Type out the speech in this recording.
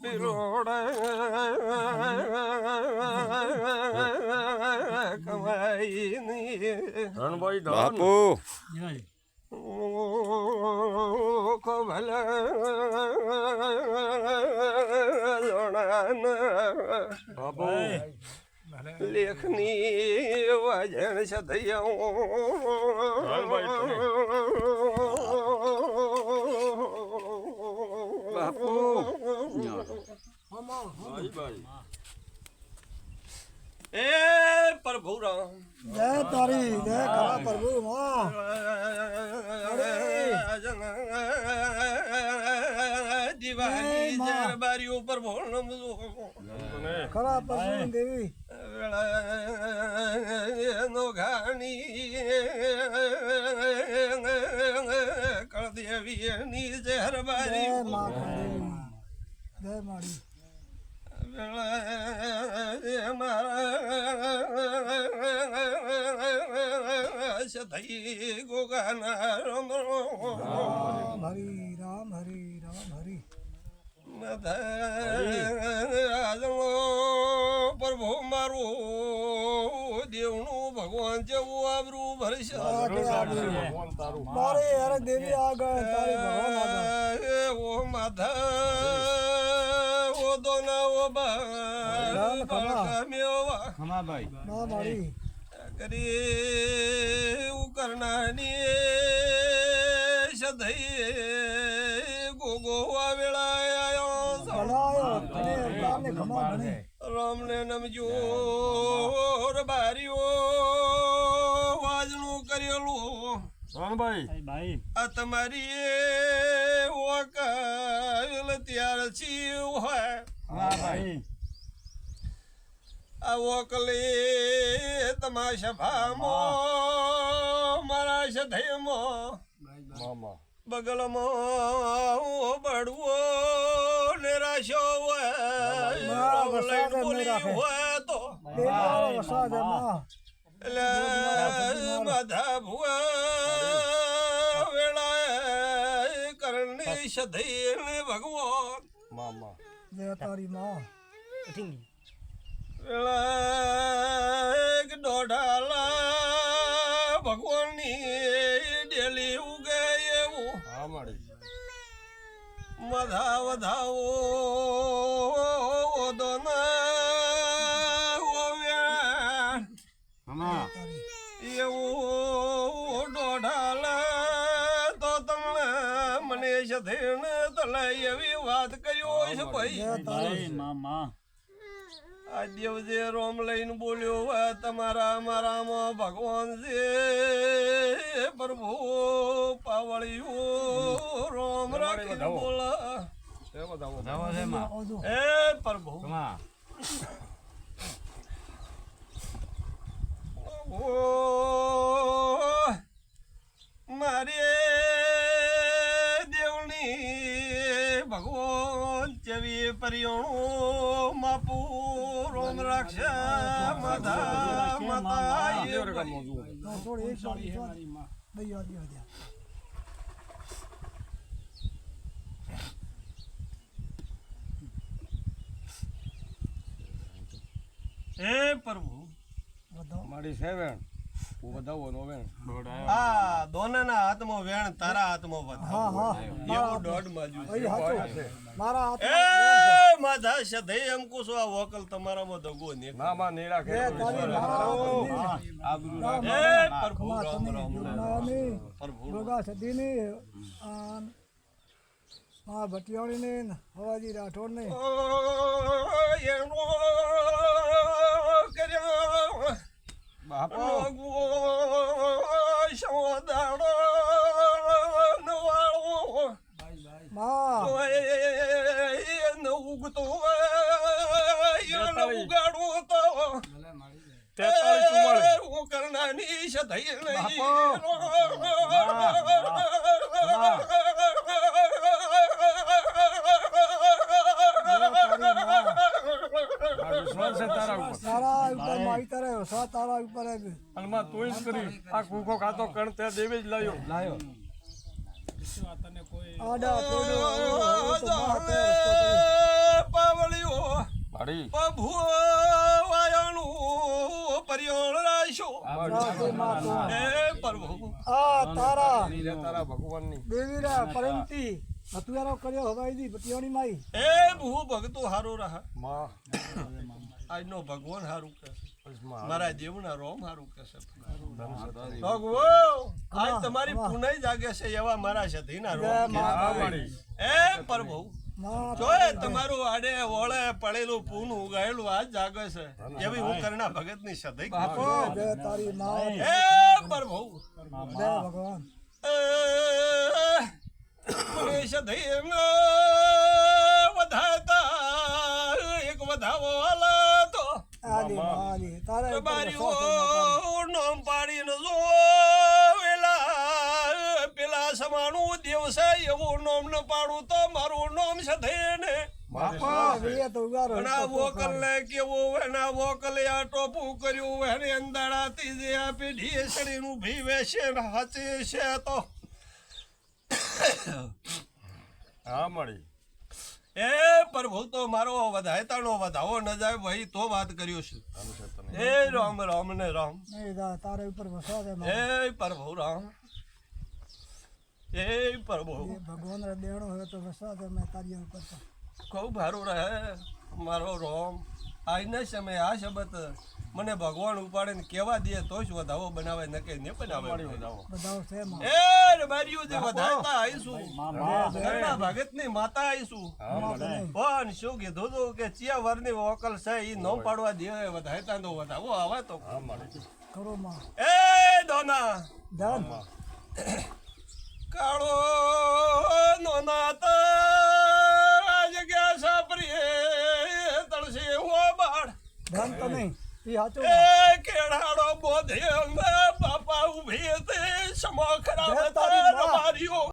પિલોડે કમાઈની રણભાઈ બાપુ ખોભલ લોણાન બાપુ લેખની વજણ બાપુ એ પ્રભુ રામ જય તારી જય ખરા પ્રભુ માં દિવાળી જર બારી ઉપર ભોળમ ખરા પ્રભુ દેવી નો ઘાણી કળદેવી ની જર બારી જય માતા દેવી જય માડી સદઈ ગોગાના રામ હરી રામ હરી રામ હરી પ્રભુ મારું દેવનું ભગવાન જેવું આબરું ભરશે મારે અરે દેવી આગળ તારી ભગવાન આગળ ઓ માધા ઓ દોના ઓ બા ખમાભાઈ ના માડી કરી કરનાની સદઈ ગોગો વેળાયો ભલાયો તને અવતારને ખમા બને રામને નમજો બારીઓ વાજનું કરેલું રણભાઈ આ તમારી વકલ ત્યાર છી હોય આ વકલે તમાશા ભામો મારા સધયમાં બગલમાં બળવો નિરાશો હોય તો વસાદ માં એટલે માધા ભુવા વેળાએ કરણી સધઈ ભગવાન જય તારી માં વેળા દોઢાલા ભગવાનની ડેલી ઉગે એવું મધા વધાવો એવું દોઢાલા તો તમને મને સધીને તલે એવી વાત કર્યો છે ભાઈ આ દેવજે રોમ લઈને બોલ્યો હોય તમારા મારામાં ભગવાન છે પ્રભુ પાવળિયું રોમ રાખીને બોલા એ પ્રભુ મારે દેવની ભગવાન જેવી પરિયોણું માપુ રોમ રાક્ષા માધા માતા થોડી એક સાડી દઈ આદી હે પ્રભુ મારી સેવણ હું બધાવો નો વેણ આ દોનાના હાથમાં વેણ તારા હાથમાં હા હા એવું દોઢ માજુ અહીં હાચો મારા હાથ એ માધા સધે એમ કુસો આ વકલ તમારામાં દગો ને ના માં નીરા જય તારી માં એ પ્રભુ રામ રામ પ્રભુ ગોગા સદીની માં ભટિયાણીને હવાજી રાઠોડને એનો કર્યો બાપો શોદાડો નવાળો માં ઉગતો ઉગાડો તો હું કરનાની સધઈ તારા ઉપર માઈ તારા સા તારા ઉપર અલમા તું જ કરી આ કૂકો ખાતો કણ તે દેવી જ લાયો આડા માં તો એ પ્રભુ આ તારા જય તારા ભગવાનની દેવીરા પરમતી હતુયારો કર્યો હવાઈ દી બટિયાની માઈ એ ભૂ ભગતો હારું રહા માં આજનો ભગવાન હારું કે છે. પૈસમાં મારા દેવના રોમ હારું કે છે ધન સતારી. ભગવો આજ તમારી પુનઃ જાગે છે એવા મારા સધીના રોમ જય કે મા હા, છે. માડી. એ પ્રભુ માં જોયે તમારું આડે ઓળે પડેલું પૂનું ઉગાયેલું આજ જાગે છે એવી હું કરના ભગતની સધઈ જય તારી માં એ પ્રભુ જય ભગવાન સધઈ વધાતા એક વધાવો હાલો તો આલી માલી તારા ઉપર તમારી વરસાદ થઈ માતાજી. નામ પાડીને જો પેલા સમાનું દિવસે એવું નામ ન પાડું તો મારું નામ સધઈને બાપા વીએ તો ઉગારો એના વોકલ ને કેવું એના વોકલે આ ટોપું કર્યું એને અંધારાથી જે આ પેઢી સડીનું ભીવે છે ને હાચે છે તો હા મળી એ પ્રભુ તો મારો વધાયતાનો વધાવો ન જાય ભાઈ તો વાત કર્યો છે ધન સતારી. એ રામ રામ ને રામ નહીં જા તારા ઉપર વરસાદ છે માં. એ પ્રભુ રામ એ પ્રભુ એ ભગવાન રે દેણો હોય તો વરસાદ છે મેં તારી ઉપર તો ખૂબ સારું રહે મારો રોમ આજના સમયે આ શબ્દ મને ભગવાન ઉપાડીને કેવા દે તો જ વધાવો બનાવે ન કે ને બનાવે મળી વધાવો. બધાઓ છે માં એ રબારીઓ જે વધારતા આવીશું ઘરના ભગતની માતા આવીશું હા મળી. પણ શું કીધું તું કે ચિયા વરની વોકલ છે ઈ નો પાડવા દે વધારતા તો વધાવો આવે તો હા મળી. કરો માં એ દોના જાન કાળો નોનાતા જગ્યા સાપરી તળસે હો બાળ જાન તો નહીં એ હાચું એ કેળાડો બોધે બાપા ઉભી તે સમો ખરાબ જય તારી માં. માર્યો